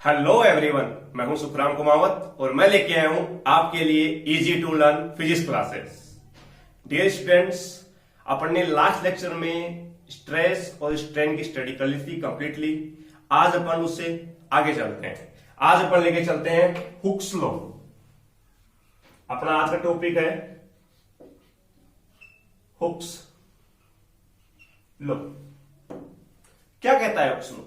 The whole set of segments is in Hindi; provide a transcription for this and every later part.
हेलो एवरीवन, मैं हूं सुखराम कुमावत और मैं लेके आया हूं आपके लिए easy to learn physics classes. Dear students, अपन ने लास्ट लेक्चर में स्ट्रेस और स्ट्रेन की स्टडी कर ली थी कंप्लीटली। आज अपन उससे आगे चलते हैं। आज अपन लेके चलते हैं हुक्स लॉ। अपना आज का टॉपिक है हुक्स लॉ। क्या कहता है हुक्स लॉ?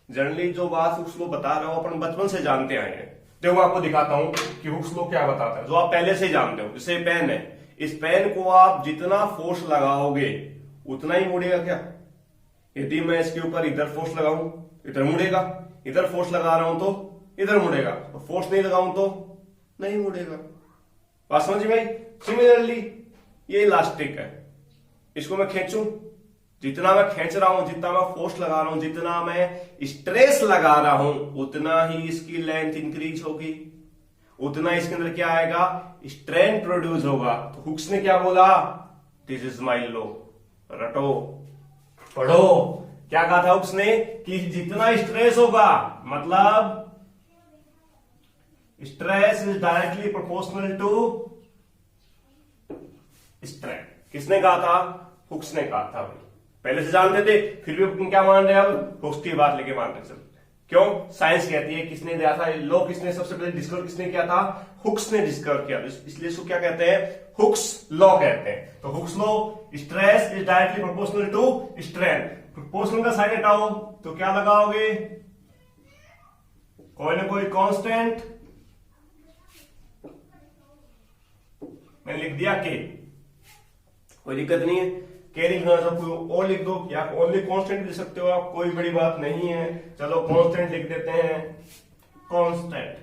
जनरली जो बात हुक्स लॉ बता रहा हूं अपन बचपन से जानते आए हैं। तो मैं आपको दिखाता हूं कि हुक्स लॉ क्या बताता है, जो आप पहले से जानते हो। जैसे पेन है, इस पेन को आप जितना फोर्स लगाओगे उतना ही मुड़ेगा क्या? यदि मैं इसके ऊपर इधर फोर्स लगाऊं इधर मुड़ेगा, इधर फोर्स लगा रहा हूं तो इधर मुड़ेगा, और फोर्स नहीं लगाऊं तो नहीं मुड़ेगा। बात समझ में आई? सिमिलरली ये इलास्टिक है, इसको मैं खींचूं, जितना मैं खींच रहा हूं, जितना मैं फोर्स लगा रहा हूं, जितना मैं स्ट्रेस लगा रहा हूं, उतना ही इसकी लेंथ इंक्रीज होगी, उतना इसके अंदर क्या आएगा? स्ट्रेन प्रोड्यूस होगा। तो हुक्स ने क्या बोला? This is my law. रटो पढ़ो, क्या कहा था हुक्स ने? कि जितना स्ट्रेस होगा, मतलब stress is directly proportional to strain. किसने कहा था? हुक्स ने कहा था। भाई पहले से जानते थे, फिर भी अपन क्या मान रहे हैं? अब हुक्स की बात लेके मान रहे चलते। क्यों? साइंस कहती है। किसने दिया था लॉ? किसने सबसे पहले डिस्कवर किसने किया था? हुक्स ने डिस्कवर किया। इसलिए इसको क्या कहते हैं? हुक्स लॉ कहते हैं। तो Hooke's law, stress is directly proportional to strain. Proportional का साइन हटाओ तो क्या लगाओगे? कोई ना कोई कांस्टेंट। मैंने लिख दिया के, कोई दिक्कत नहीं है। के लिखना सब कोई और लिख दो, या ओनली कांस्टेंट लिख सकते हो आप, कोई बड़ी बात नहीं है। चलो कांस्टेंट लिख देते हैं। Constant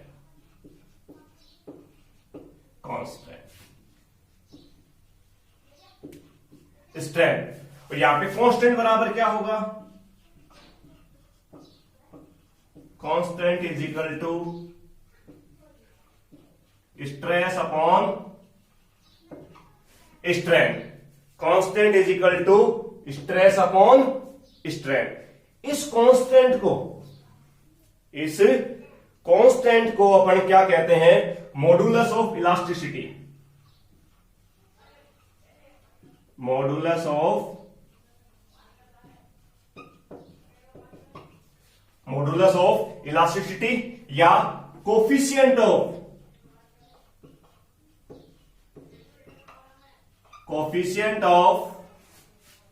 strain. और यहां पे कांस्टेंट बराबर क्या होगा? Constant is equal to stress upon strain. Constant is equal to stress upon strain. इस कांस्टेंट को अपन क्या कहते हैं? Modulus of elasticity. Modulus of elasticity या coefficient of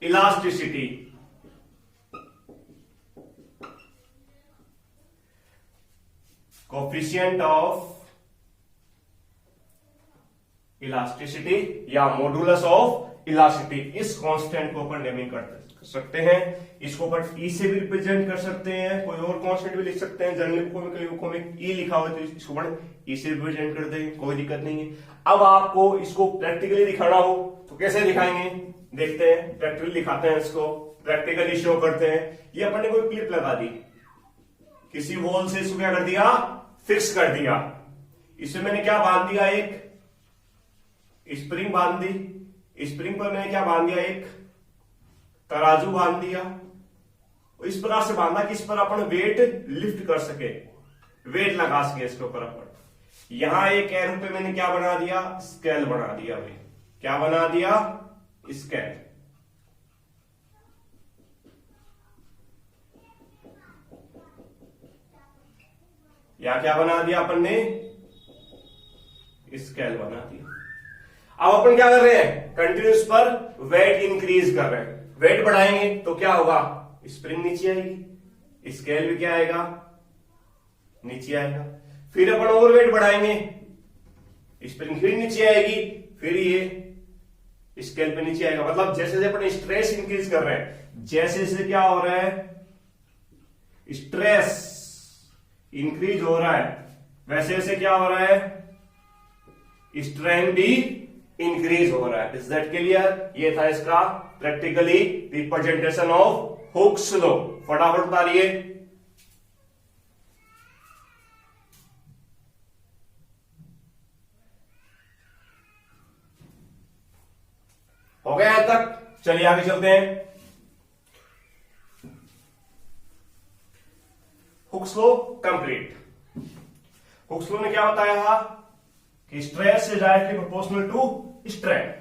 elasticity. Coefficient of elasticity या मॉडुलस ऑफ इलास्टिसिटी। इस कांस्टेंट को अपन नेमिंग कर सकते हैं। इसको अपन ई से भी रिप्रेजेंट कर सकते हैं, कोई और कांस्टेंट भी लिख सकते हैं। जनरली बुकों में ई लिखा हुआ है तो इसको अपन ई से रिप्रेजेंट कर देंगे, कोई दिक्कत नहीं है। अब आपको इसको प्रैक्टिकली दिखाना हो तो कैसे दिखाएंगे? देखते हैं, प्रैक्टिकली दिखाते हैं। इसको प्रैक्टिकली शो करते हैं। ये अपन ने कोई क्लिप लगा दी किसी वॉल से, इसको क्या कर दिया? फिक्स कर दिया। इसमें मैंने क्या बांध दिया? एक स्प्रिंग बांध दी। स्प्रिंग पर मैंने क्या बांध दिया? एक तराजू बांध दिया। इस प्रकार से बांधा कि इस पर अपन वेट लिफ्ट कर सके, वेट लगा सके इसके ऊपर अपन। यहां एक एरो पे मैंने क्या बना दिया? स्केल बना दिया। भाई क्या बना दिया? स्केल। या क्या बना दिया अपन ने? स्केल बना दिया। अब अपन क्या कर रहे हैं? कंटिन्यूस पर वेट इंक्रीज कर रहे हैं। वेट बढ़ाएंगे तो क्या होगा? स्प्रिंग नीचे आएगी, स्केल भी क्या आएगा? नीचे आएगा। फिर अपन और वेट बढ़ाएंगे, स्प्रिंग फिर नीचे आएगी, फिर ये स्केल पे नीचे आएगा। मतलब जैसे जैसे अपन स्ट्रेस इंक्रीज कर रहे हैं, जैसे जैसे क्या हो रहा है? स्ट्रेस इंक्रीज हो रहा है, वैसे वैसे क्या हो रहा है? स्ट्रेन भी इंक्रीज हो रहा है। Is that clear? ये था इसका practically representation of Hooke's law. फटाफट उतारिए। हो गया यहां तक? चलिए आगे चलते हैं। Hooke's law complete. Hooke's law ने क्या बताया कि stress is directly proportional to strain.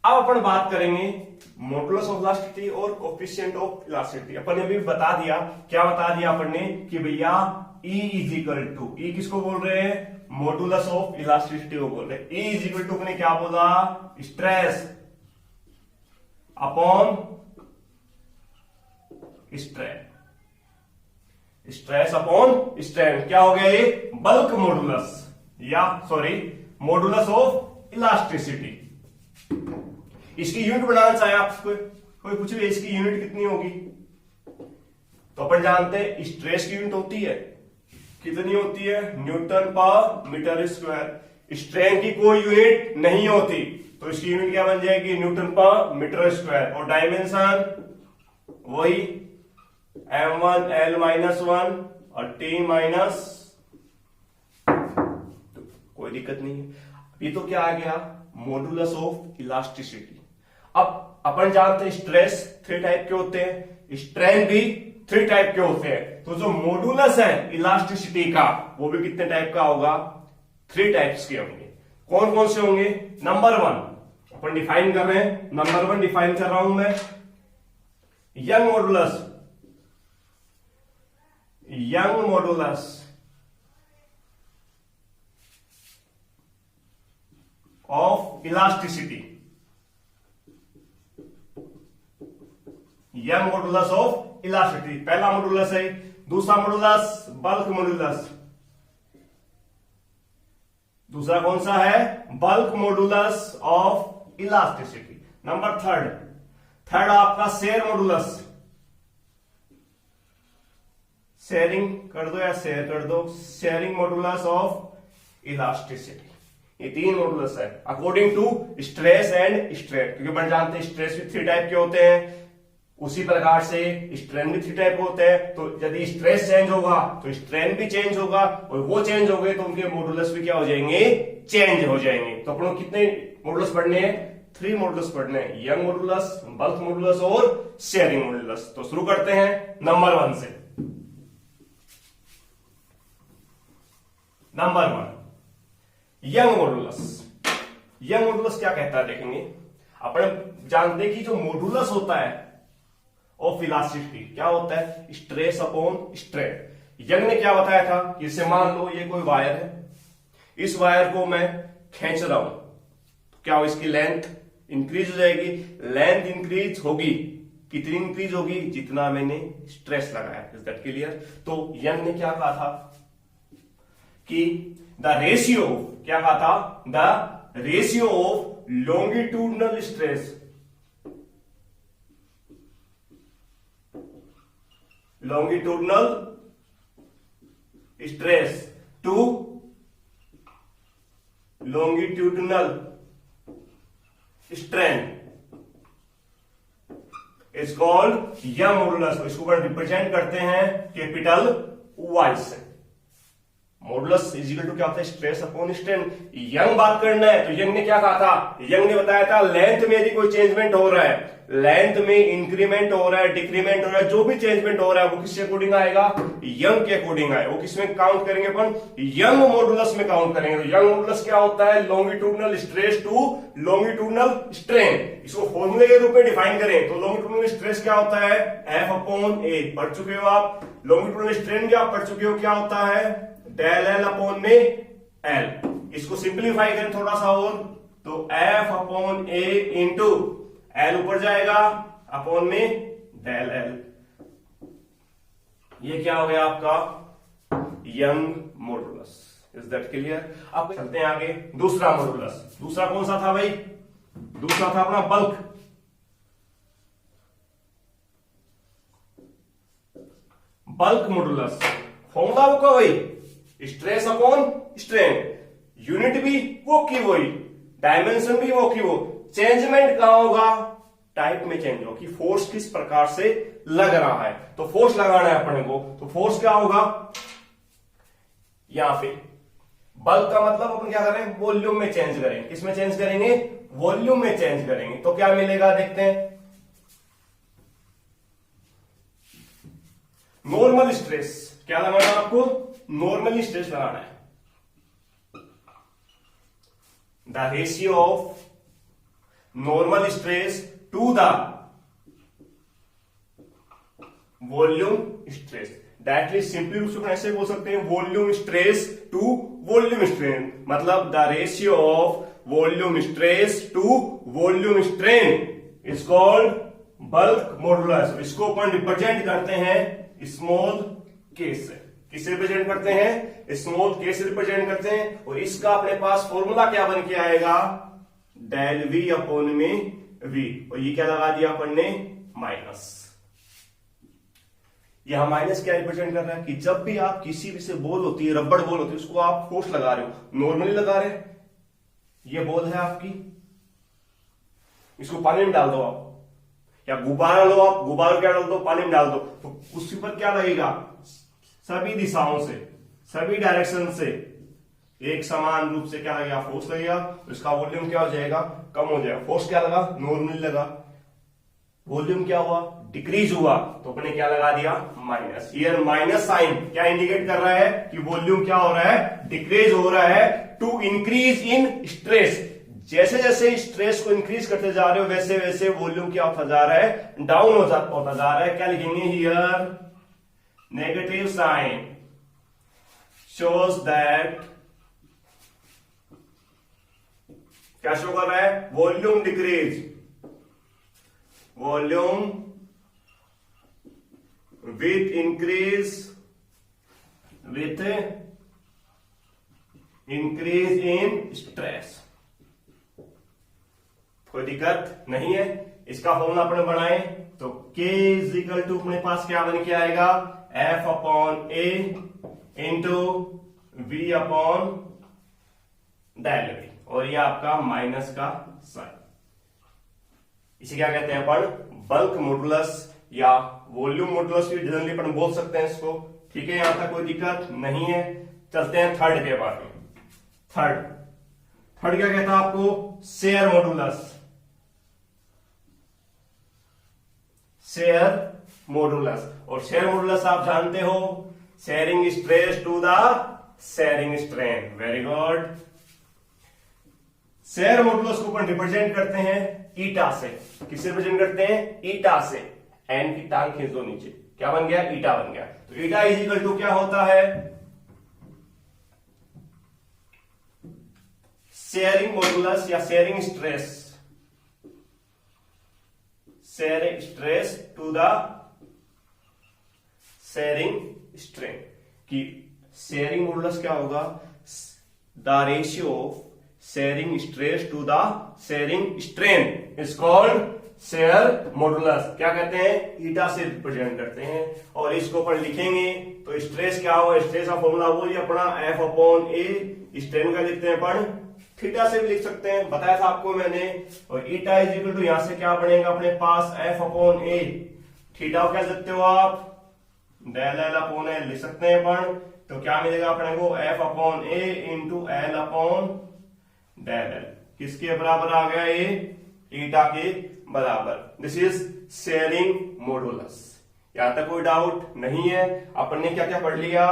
अब अपन बात करेंगे मॉडुलस ऑफ इलास्टिसिटी और कोएफिशिएंट ऑफ इलास्टिसिटी। अपन ने भी बता दिया, क्या बता दिया अपन ने कि भैया E इज इक्वल टू, ई किसको बोल रहे हैं, मॉडुलस ऑफ इलास्टिसिटी को बोल रहे हैं। E इज इक्वल टू ने क्या बोला, stress upon strain, stress upon strain. क्या हो गया ये, बल्क मॉडुलस, या सॉरी मॉडुलस ऑफ इलास्टिसिटी। इसकी यूनिट बनाना चाहे आपको कोई पूछे इसकी यूनिट कितनी होगी, तो अपन जानते हैं स्ट्रेस की यूनिट होती है, कितनी होती है, न्यूटन पर मीटर स्क्वायर। स्ट्रेन की कोई यूनिट नहीं होती, तो इसकी यूनिट क्या बन जाएगी, न्यूटन पर मीटर स्क्वायर। और डायमेंशन वही m1 l-1 और t माइनस, कोई दिक्कत नहीं है। ये तो क्या आ गया, मॉडुलस ऑफ इलास्टिसिटी। अब अपन जानते हैं स्ट्रेस 3 टाइप के होते हैं, स्ट्रेन भी 3 टाइप के होते हैं। तो जो मॉडुलस है इलास्टिसिटी का वो भी कितने टाइप का होगा, 3 टाइप्स के होंगे। कौन कौन से होंगे, नंबर 1 अपन डिफाइन कर रहे हैं, नंबर 1 डिफाइन कर रहा हूं मैं, young modulus, young modulus of elasticity, young modulus of elasticity पहला मॉडुलस है। दूसरा मॉडुलस बल्क मॉडुलस, दूसरा कौन सा है, bulk modulus of elasticity. Number third आपका शेयर मॉडुलस, शेयरिंग कर दो या शेयर कर दो, शेयरिंग मॉडुलस ऑफ इलास्टिसिटी। ये 3 मॉडुलस है according to stress and strain, क्योंकि अपन जानते हैं स्ट्रेस भी 3 टाइप के होते हैं, उसी प्रकार से स्ट्रेन भी 3 टाइप के होते हैं। तो यदि स्ट्रेस चेंज होगा तो स्ट्रेन भी चेंज होगा, और वो चेंज हो गए तो उनके मॉडुलस भी क्या हो जाएंगे, चेंज हो जाएंगे। तो अपन को कितने मॉडुलस पढ़ने हैं, 3 मॉडुलस पढ़ने हैं, यंग मॉडुलस, बल्क मॉडुलस और शेयरिंग मॉडुलस। तो शुरू करते हैं नंबर 1 से। Number 1 young modulus. Young modulus क्या कहता है देखेंगे। अपन जानते हैं कि जो मॉडुलस होता है ऑफ इलास्टिसिटी क्या होता है, स्ट्रेस अपॉन स्ट्रेन। यंग ने क्या बताया था कि इसे मान लो ये कोई वायर है, इस वायर को मैं खींच रहा हूं, तो क्या हो, इसकी लेंथ इंक्रीज हो जाएगी। लेंथ इंक्रीज होगी, कितनी इंक्रीज होगी, जितना मैंने स्ट्रेस लगाया। Is that clear. तो यंग ने क्या कहा था कि द रेशियो, क्या कहा था, the ratio of longitudinal stress, longitudinal stress to longitudinal strain is called young modulus. इसको रिप्रेजेंट करते हैं कैपिटल Y से। मॉडुलस इज इक्वल टू क्या होता है, स्ट्रेस अपॉन स्ट्रेन। यंग बात करना है तो यंग ने क्या कहा था, यंग ने बताया था लेंथ में यदि कोई चेंजमेंट हो रहा है, लेंथ में इंक्रीमेंट हो रहा है, डिक्रीमेंट हो रहा है, जो भी चेंजमेंट हो रहा है वो किसके अकॉर्डिंग आएगा, यंग के अकॉर्डिंग आएगा। वो किसमें काउंट करेंगे अपन, यंग मॉडुलस में काउंट करेंगे। तो यंग मॉडुलस क्या होता है, longitudinal stress to longitudinal strain. इसको फॉर्मूले के रूप में डिफाइन करें तो लॉन्गिट्यूडनल स्ट्रेस क्या होता है, F अपॉन ए, पढ़ चुके हो आप। लॉन्गिट्यूडनल स्ट्रेन क्या पढ़ चुके हो, क्या होता है, डेल एल अपॉन में एल। इसको सिंप्लीफाई करें थोड़ा सा और, तो F upon A into L ऊपर जाएगा अपॉन में डेल एल। ये क्या हो गया आपका young modulus. Is that clear. अब चलते हैं आगे, दूसरा मॉडुलस। दूसरा कौन सा था भाई, दूसरा था अपना बल्क। बल्क मॉडुलस फॉर्मूला वो क्या भाई, स्ट्रेस अपॉन स्ट्रेन, यूनिट भी वो की वही, डायमेंशन भी वो की वो, चेंजमेंट कहां होगा, टाइप में चेंज होगी, फोर्स किस प्रकार से लग रहा है। तो फोर्स लगाना है अपने को, तो फोर्स क्या होगा यहां पे। बल्क का मतलब अपन क्या करें, वॉल्यूम में चेंज करेंगे। किसमें चेंज करेंगे, वॉल्यूम में चेंज करेंगे। तो क्या मिलेगा देखते हैं, नॉर्मल स्ट्रेस, क्या लगाना है आपको? नॉर्मली स्ट्रेस लगाना है। The ratio of normal stress to the volume stress. That is simply रूप से ऐसे बोल सकते हैं, volume stress to volume strain, मतलब the ratio of volume stress to volume strain is called bulk modulus. इसको अपन रिप्रेजेंट करते हैं स्मॉल के से। किसे रिप्रेजेंट करते हैं? स्मॉल के से रिप्रेजेंट करते हैं। और इसका अपने पास फॉर्मूला क्या बन के आएगा? डेल वी अपॉन में वी। और ये क्या लगा दिया अपन ने? माइनस। यहां माइनस क्या रिप्रेजेंट कर रहा है कि जब भी आप किसी भी से बॉल होती है, रबड़ बॉल होती है, उसको आप फोर्स लगा रहे हो, नॉर्मली लगा रहे हैं, ये बॉल है आपकी, इसको पानी में डाल दो आप, या गुब्बारा लो आप, गुब्बारा क्या डाल दो? पानी में डाल दो, तो उसके ऊपर क्या लगेगा? सभी दिशाओं से, सभी डायरेक्शन से एक समान रूप से क्या लगेगा? फोर्स लगेगा। इसका वॉल्यूम क्या हो जाएगा? कम हो जाएगा। फोर्स क्या लगा? नॉर्मली लगा। वॉल्यूम क्या हुआ? डिक्रीज हुआ, तो अपने क्या लगा दिया? माइनस। हियर माइनस साइन क्या इंडिकेट कर रहा है कि वॉल्यूम क्या हो रहा है? डिक्रीज हो रहा है। टू इंक्रीज इन स्ट्रेस, जैसे जैसे स्ट्रेस को इंक्रीज करते जा रहे हो वैसे वैसे वॉल्यूम क्या होता जा रहा है? डाउन होता जा रहा है। क्या लिखेंगे here? Negative sign shows that, क्या शो कर रहा है? Volume decrease, volume with increase in stress. कोई दिक्कत नहीं है। इसका फॉर्मूला अपने बनाए तो K इज इक्वल टू अपने पास क्या बन के आएगा? F upon A into V upon del V, और ये आपका माइनस का साइन। इसे क्या कहते हैं अपन? बल्क मॉडुलस या वॉल्यूम मॉडुलस भी जनरली अपन बोल सकते हैं इसको। ठीक है, यहां तक कोई दिक्कत नहीं है। चलते हैं थर्ड के बारे में। थर्ड क्या कहता है आपको? Shear modulus. शेयर मॉडुलस, और शेयर मॉडुलस आप जानते हो, shearing stress to the shearing strain. Very good. Shear modulus को अपन रिप्रेजेंट करते हैं ईटा से। किससे रिप्रेजेंट करते हैं? ईटा से। एन की टांग खींच दो नीचे, क्या बन गया? ईटा बन गया। तो ईटा इज इक्वल टू क्या होता है? शेयरिंग मॉडुलस या shearing stress, shearing stress to the shearing strain. कि शेयरिंग मॉडुलस क्या होगा? The ratio of shearing stress to the shearing strain is called shear modulus. क्या कहते हैं? ईटा से रिप्रेजेंट करते हैं। और इसको अपन लिखेंगे तो स्ट्रेस क्या होगा? स्ट्रेस का फॉर्मूला वही अपना F अपॉन ए। स्ट्रेन का लिखते हैं अपन थीटा से भी लिख सकते हैं, बताया था आपको मैंने। और ईटा इज इक्वल टू यहां से क्या बनेगा अपने पास? F अपॉन ए। थीटा क्या लिखते हो आप? डेल एल अपॉन एल लिख सकते हैं अपन। तो क्या मिलेगा अपने को? F upon A into L upon del L. किसके बराबर आ गया? ये ईटा के बराबर। This is shearing modulus. यहां तक कोई डाउट नहीं है। अपन ने क्या क्या पढ़ लिया?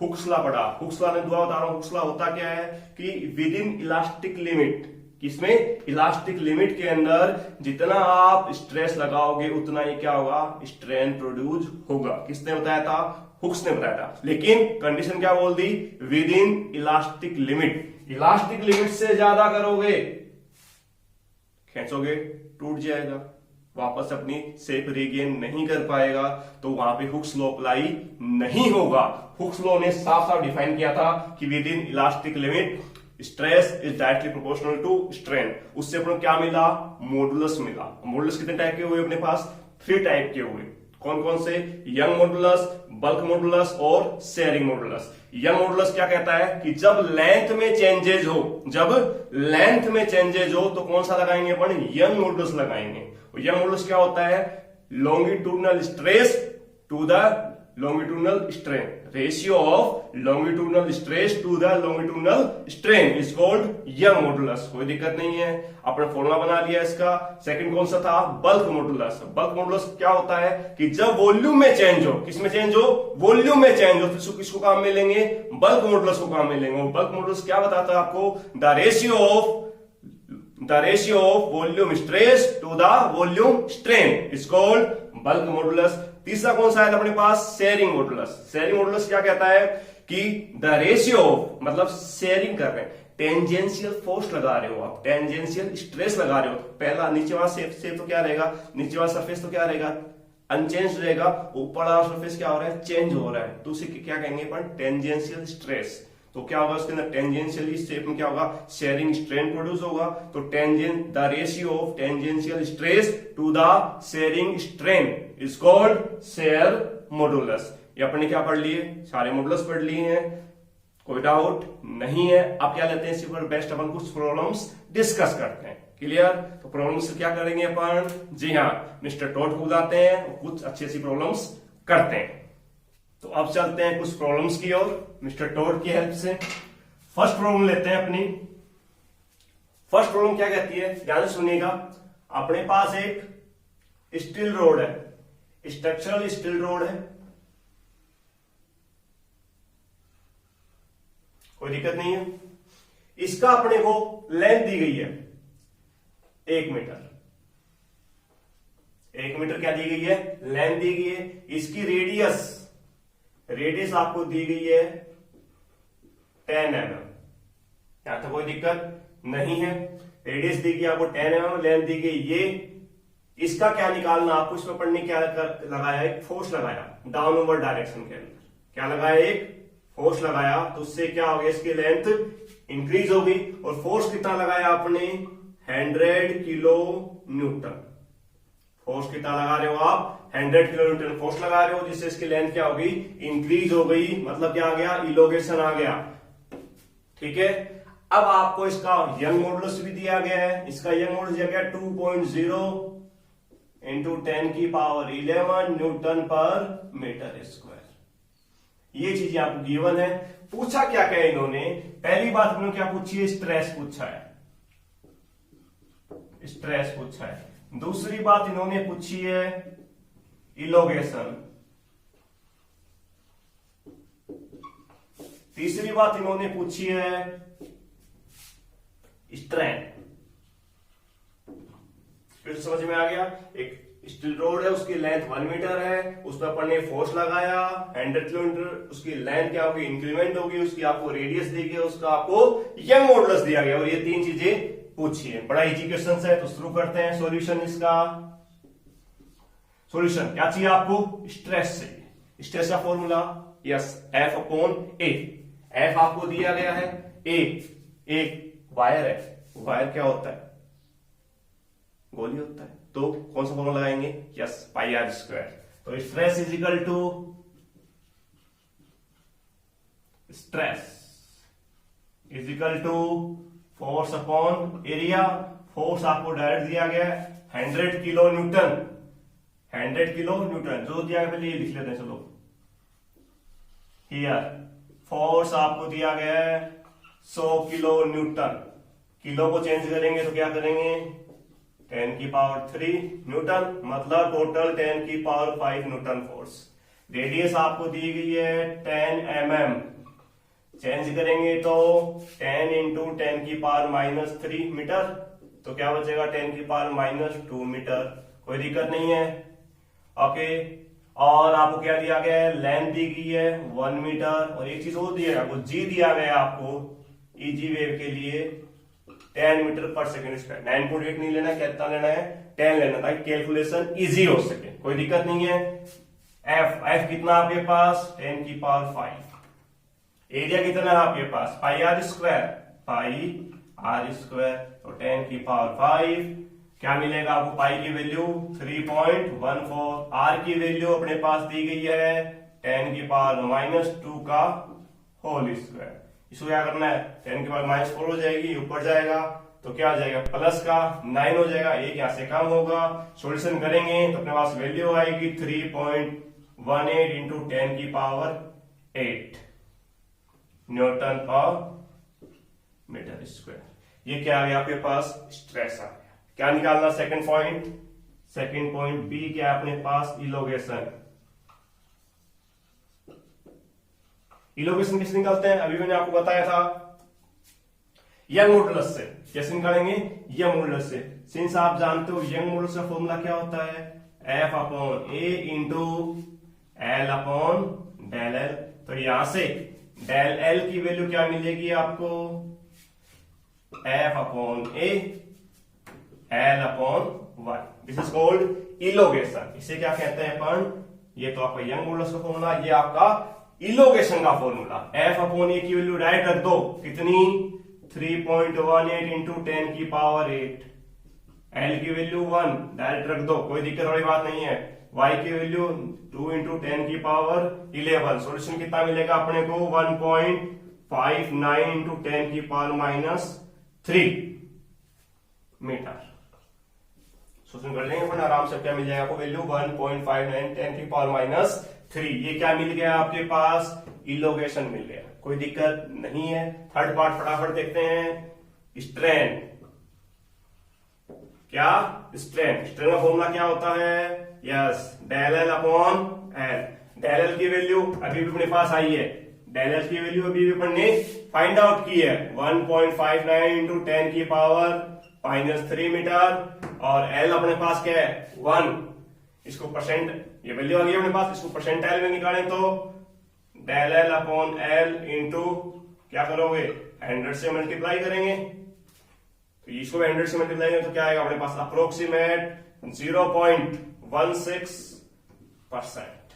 हुक्स लॉ पढ़ा। हुक्स लॉ ने दुआ बता रहा हूं। हुक्स लॉ होता क्या है कि विद इन इलास्टिक लिमिट, किसमें? इलास्टिक लिमिट के अंदर जितना आप स्ट्रेस लगाओगे उतना ही क्या होगा? स्ट्रेन प्रोड्यूस होगा। किसने बताया था? हुक्स ने बताया था। लेकिन कंडीशन क्या बोल दी? Within elastic limit. Elastic limit से ज्यादा करोगे, खींचोगे, टूट जाएगा, वापस अपनी शेप रिगेन नहीं कर पाएगा, तो वहां पे हुक्स लॉ अप्लाई नहीं होगा। हुक्स लॉ ने साफ साफ डिफाइन किया था कि within elastic limit stress is directly proportional to strain. उससे अपने क्या मिला? मॉडुलस मिला। मॉडुलस कितने टाइप के हुए अपने पास? 3 टाइप के हुए। कौन कौन से? यंग मॉडुलस, बल्क मॉडुलस और शेयरिंग मॉडुलस। यंग मॉडुलस क्या कहता है कि जब लेंथ में चेंजेज हो, जब लेंथ में चेंजेज हो तो कौन सा लगाएंगे अपन? यंग मॉडुलस लगाएंगे। यंग मॉडुलस क्या होता है? Longitudinal stress to the longitudinal strain. Ratio of longitudinal stress to the longitudinal strain is called Young modulus. कोई दिक्कत नहीं है, आपने फॉर्मूला बना लिया इसका। सेकंड कौन सा था? Bulk modulus. बल्क मॉडुलस क्या होता है कि जब वॉल्यूम में चेंज हो, किसमें चेंज हो? वॉल्यूम में चेंज हो, तो किसको काम में लेंगे? बल्क मॉडुलस को काम में लेंगे। बल्क मॉडुलस क्या बताता है आपको? The ratio of volume stress to the volume strain is called bulk modulus. तीसरा कौन सा है अपने पास? Shearing modulus. शेयरिंग मॉडुलस क्या कहता है कि द रेशियो ऑफ, मतलब शेयरिंग कर रहे हैं, टेंजेंशियल फोर्स लगा रहे हो आप, टेंजेंशियल स्ट्रेस लगा रहे हो, पहला नीचे वाला शेप तो क्या रहेगा? नीचे वाला सरफेस तो क्या रहेगा? अनचेंज रहेगा। ऊपर वाला सरफेस क्या हो रहा है? चेंज हो रहा है, तो उसे क्या कहेंगे अपन? Tangential stress. तो क्या होगा उसके अंदर? टेंजेंशियल शेप में क्या होगा? शेयरिंग स्ट्रेन प्रोड्यूस होगा। तो the ratio of tangential stress to the shearing strain is called shear modulus. ये अपने क्या पढ़ लिए? सारे मॉडुलस पढ़ लिए हैं, कोई डाउट नहीं है। अब क्या लेते हैं इसी पर बेस्ट अपन कुछ प्रॉब्लम्स डिस्कस करते हैं। क्लियर? तो प्रॉब्लम्स क्या करेंगे अपन? जी हाँ, मिस्टर टॉड को बुलाते हैं और कुछ अच्छी सी प्रॉब्लम्स करते हैं। तो अब चलते हैं कुछ प्रॉब्लम्स की ओर मिस्टर टॉड की हेल्प से। फर्स्ट प्रॉब्लम लेते हैं अपनी। फर्स्ट प्रॉब्लम क्या कहती है? ध्यान से सुनिएगा। अपने पास एक स्टील रोड है, स्ट्रक्चरल स्टील रोड है, कोई दिक्कत नहीं है। इसका अपने को लेंथ दी गई है 1 मीटर। 1 मीटर क्या दी गई है? लेंथ दी गई है। इसकी रेडियस आपको दी गई है 10 mm। यहां तो कोई दिक्कत नहीं है। रेडियस दी गई आपको 10 mm, लेंथ दी गई ये। इसका क्या निकालना आपको? इसमें पढ़ने क्या लगाया? एक फोर्स लगाया डाउनवर्ड डायरेक्शन के अंदर। क्या लगाया? एक फोर्स लगाया, तो उससे क्या हो गया? इसकी लेंथ इंक्रीज हो गई। और फोर्स कितना लगाया आपने? 100 किलो न्यूटन। फोर्स कितना लगा रहे हो आप? 100 किलो न्यूटन फोर्स लगा रहे हो, जिससे इसकी लेंथ क्या हो गई? इंक्रीज हो गई। मतलब क्या आ गया? इलोगेशन आ गया। ठीक है। अब आपको इसका यंग मॉडुलस भी दिया गया है। इसका यंग मॉडुलस दिया गया 2.0 इंटू 10 की पावर 11 न्यूटन पर मीटर स्क्वायर। ये चीजें आपको गिवन है। पूछा क्या क्या इन्होंने? पहली बात इन्होंने क्या पूछी है? स्ट्रेस पूछा है, स्ट्रेस पूछा है। दूसरी बात इन्होंने पूछी है इलोगेशन। तीसरी बात इन्होंने पूछी है स्ट्रेन। फिर समझ में आ गया? एक स्टील रोड है, उसकी लेंथ 1 मीटर है, उस पर अपन ने फोर्स लगाया 100 किलोमीटर, उसकी लेंथ क्या होगी? इंक्रीमेंट होगी। उसकी आपको रेडियस दी गई, उसका आपको यंग मॉडुलस दिया गया, और ये 3 चीजें पूछी है। बड़ा इजी क्वेश्चन है, तो शुरू करते हैं सॉल्यूशन इसका। सॉल्यूशन क्या चाहिए आपको? स्ट्रेस चाहिए। स्ट्रेस का फॉर्मूला यस, F अपॉन ए। F आपको दिया गया है, ए एक वायर है। वायर क्या होता है? गोली होता है। तो कौन सा फॉर्मूला लगाएंगे? Yes, pi R square. तो stress is equal to force upon area. Force आपको डायरेक्ट दिया गया है 100 किलो न्यूटन। 100 किलो न्यूटन जो दिया गया, पहले ये लिख लेते हैं। चलो हियर फोर्स आपको दिया गया है 100 किलो न्यूटन। किलो को चेंज करेंगे तो क्या करेंगे? 10 की पावर 3 न्यूटन, मतलब टोटल 10 की पावर 5 न्यूटन फोर्स। रेडियस आपको दी गई है 10 mm। चेंज करेंगे तो 10 इंटू 10 की पावर -3 मीटर, तो क्या बचेगा? 10 की पावर -2 मीटर। कोई दिक्कत नहीं है। ओके। और आपको क्या दिया गया है? लेंथ दी गई है 1 मीटर। और एक चीज और दिया है आपको, जी दिया गया है आपको इजी वेव के लिए 10 मीटर पर सेकेंड स्क्वायर। 9.8 नहीं लेना, कितना लेना है? 10 लेना, ताकि कैलकुलेशन इजी हो सके। कोई दिक्कत नहीं है। एफ कितना आपके पास? 10 की पावर 5। एरिया कितना है आपके पास? पाई आर स्क्वायर। तो 10 की पावर 5 क्या मिलेगा आपको? पाई की वैल्यू 3.14। आर की वैल्यू अपने पास दी गई है 10 की पावर -2 का होल स्क्वायर। इसको क्या करना है? 10 की पावर -4 हो जाएगी, ऊपर जाएगा तो क्या हो जाएगा? प्लस का 9 हो जाएगा, एक यहां से कम होगा। सॉल्यूशन करेंगे तो अपने पास वैल्यू आएगी 3.14 18 इंटू 10 की पावर 8 न्यूटन पर मीटर स्क्वायर। ये क्या आ गया आपके पास? स्ट्रेस आ गया। क्या निकालना second point? Second point B क्या है अपने पास? इलोगेशन। इलोगेशन किससे निकालते हैं? अभी मैंने आपको बताया था यंग मॉडुलस से। कैसे निकालेंगे? यंग मॉडुलस से। सिंस आप जानते हो यंग मॉडुलस का फॉर्मूला क्या होता है? F upon A into L upon del L. तो यहां से डेल एल की वैल्यू क्या मिलेगी आपको? F upon A L upon Y. This is called elongation. इसे क्या कहते हैं अपन? ये तो आपका यंग मॉडुलस का फॉर्मूला, ये आपका इलोगेशन का फॉर्मूला। एफ अपॉन ए की वैल्यू डायरेक्ट रख दो, कितनी? 3.18 इंटू 10 की पावर 8। एल की वैल्यू 1 डायरेक्ट रख दो, कोई दिक्कत वाली बात नहीं है। y की वैल्यू 2 इंटू 10 की पावर 11। सॉल्यूशन कितना मिलेगा अपने को? 1.59 इंटू 10 की पावर -3 मीटर। सॉल्यूशन कर लेंगे अपन आराम से। क्या मिल जाएगा आपको वैल्यू? 1.59 10 की पावर -3। ये क्या मिल गया आपके पास? इलोगेशन मिल गया। कोई दिक्कत नहीं है। थर्ड पार्ट फटाफट देखते हैं। स्ट्रेन। क्या? स्ट्रेन। स्ट्रेन का फॉर्मूला क्या होता है? Yes, del L upon L. Del L की वैल्यू अभी भी अपने पास आई है। डेल एल की वैल्यू अभी भी अपन ने फाइंड आउट की है। 1.59 इंटू 10 की पावर -3 मीटर। और एल अपने पास क्या है? 1। इसको परसेंट, ये वैल्यू आ गई अपने पास, इसको परसेंटाइल में निकालें तो del L upon L into क्या करोगे? 100 से मल्टीप्लाई करेंगे। तो इसको 100 से मल्टीप्लाई करेंगे तो क्या आएगा अपने पास? अप्रोक्सीमेट 0.16%।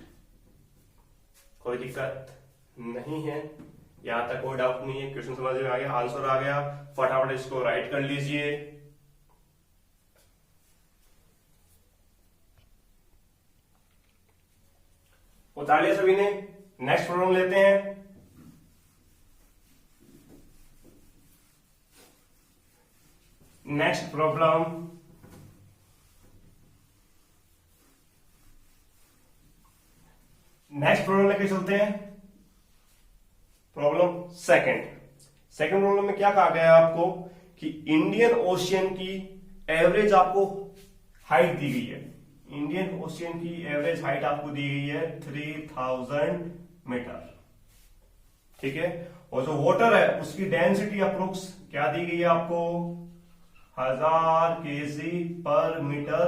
कोई दिक्कत नहीं है, यहां तक कोई डाउट नहीं है। क्वेश्चन समझ में आ गया, आंसर आ गया। फटाफट इसको राइट कर लीजिए। उतार लिया सभी ने? नेक्स्ट प्रॉब्लम लेते हैं। नेक्स्ट प्रॉब्लम लेके चलते हैं। प्रॉब्लम सेकंड प्रॉब्लम में क्या कहा गया है आपको कि इंडियन ओशियन की एवरेज आपको हाइट दी गई है। इंडियन ओशियन की एवरेज हाइट आपको दी गई है 3000 मीटर। ठीक है। और जो वाटर है उसकी डेंसिटी अप्रोक्स क्या दी गई है आपको? 1000 kg पर मीटर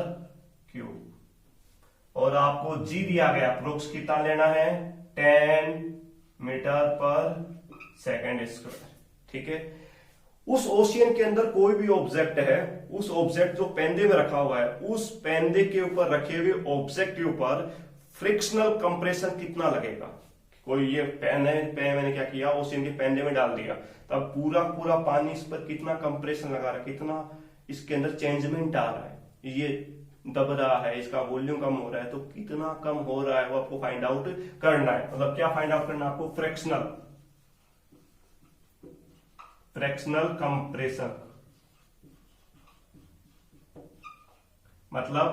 क्यूब। और आपको जी दिया गया, अप्रोक्स कितना लेना है? 10 मीटर पर सेकेंड स्क्वायर। ठीक है। उस ओशियन के अंदर कोई भी ऑब्जेक्ट है, उस ऑब्जेक्ट जो पेंदे में रखा हुआ है, उस पेंदे के ऊपर रखे हुए ऑब्जेक्ट के ऊपर फ्रिक्शनल कंप्रेशन कितना लगेगा? कोई ये पेन है, पेन मैंने क्या किया? ओशियन के पेंदे में डाल दिया, तब पूरा पानी इस पर कितना कंप्रेशन लगा रहा है, कितना इसके अंदर चेंजमेंट आ रहा है, ये दब रहा है, इसका वॉल्यूम कम हो रहा है, तो कितना कम हो रहा है वो आपको फाइंड आउट करना है। मतलब क्या फाइंड आउट करना है आपको? फ्रैक्शनल कंप्रेशन, मतलब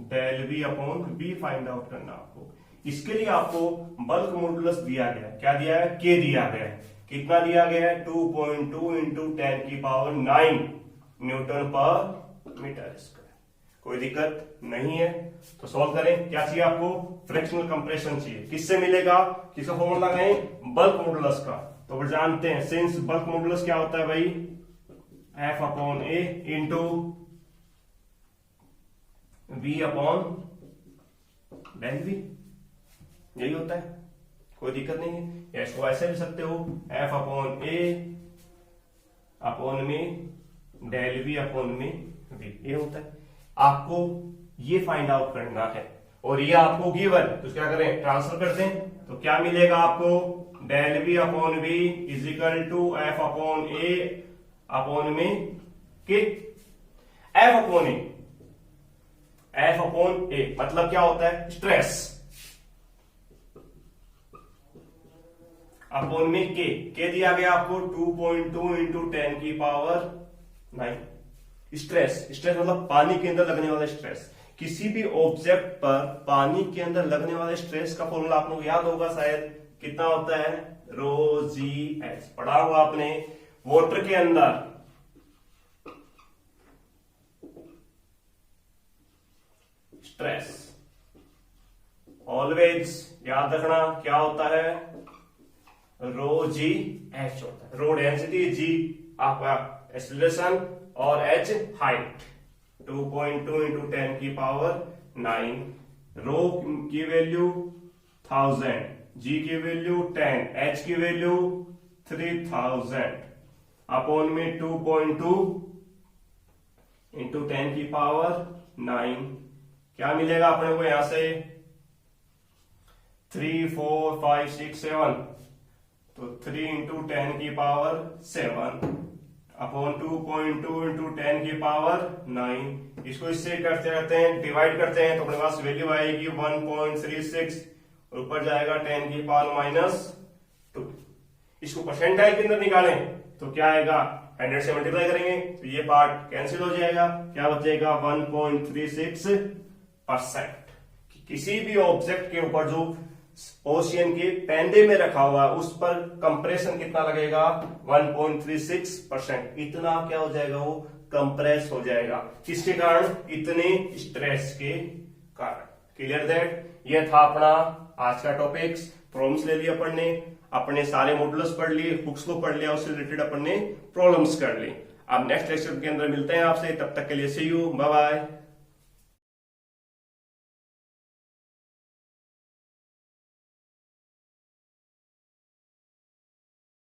del V upon B find out करना आपको। इसके लिए आपको बल्क मॉडुलस दिया गया है। क्या दिया है? के दिया गया है। कितना दिया गया है? 2.2 इंटू 10 की पावर 9 न्यूटन पर मीटर स्क्वायर। कोई दिक्कत नहीं है। तो सॉल्व करें। क्या चाहिए आपको? फ्रैक्शनल कंप्रेशन चाहिए। किससे मिलेगा? किसका फॉर्मूला लगाएं? बल्क मॉडुलस का। तो फिर जानते हैं, सिंस बल्क मॉडुलस क्या होता है भाई? F upon A into V upon del V, यही होता है। कोई दिक्कत नहीं है। या इसको ऐसे भी सकते हो, एफ अपॉन ए अपॉन में डेल वी अपॉन में वी, ये होता है। आपको ये फाइंड आउट करना है और ये आपको गिवन, तो क्या करें? ट्रांसफर कर दें। तो क्या मिलेगा आपको? Del V upon V is equal to F upon A upon में के। F upon A, F upon A मतलब क्या होता है? स्ट्रेस अपॉन में के दिया गया आपको 2.2 इंटू 10 की पावर 9। स्ट्रेस मतलब पानी के अंदर लगने वाला स्ट्रेस किसी भी ऑब्जेक्ट पर पानी के अंदर लगने वाले स्ट्रेस का फॉर्मूला आप लोग याद होगा शायद, कितना होता है, रो जी एच, पढ़ा हुआ आपने। वाटर के अंदर स्ट्रेस ऑलवेज याद रखना क्या होता है, रो जी एच होता है। रो डेंसिटी, जी आपका एक्सीलरेशन और एच हाइट। 2.2 इंटू 10 की पावर 9। रो की वैल्यू 1000, जी की वैल्यू 10, एच की वैल्यू 3000 अपॉन में 2.2 इंटू 10 की पावर 9। क्या मिलेगा अपने को यहां से, 3 4 5 6 7, तो 3 इंटू 10 की पावर 7 अपॉन 2.2 इंटू 10 की पावर 9। इसको इससे करते रहते हैं, डिवाइड करते हैं, तो अपने पास वैल्यू आएगी 1.36 और ऊपर जाएगा 10 की पावर -2। इसको परसेंटाइल के अंदर निकालें तो क्या आएगा, 100 से मल्टीप्लाई करेंगे तो ये पार्ट कैंसिल हो जाएगा, क्या बचेगा 1.36%। किसी भी ऑब्जेक्ट के ऊपर जो ओशियन के पेंदे में रखा हुआ है उस पर कंप्रेशन कितना लगेगा, 1.36%। इतना क्या हो जाएगा, वो कंप्रेस हो जाएगा। किसके कारण, इतने स्ट्रेस के कारण। क्लियर दैट, ये था अपना आज का टॉपिक्स। प्रॉब्लम्स ले लिया पढ़ने, अपने सारे मॉडुलस पढ़ लिए, बुक्स को पढ़ लिया, उससे रिलेटेड अपन ने प्रॉब्लम्स कर ली। अब नेक्स्ट लेक्चर के अंदर मिलते हैं आपसे, तब तक के लिए सी यू, बाय बाय।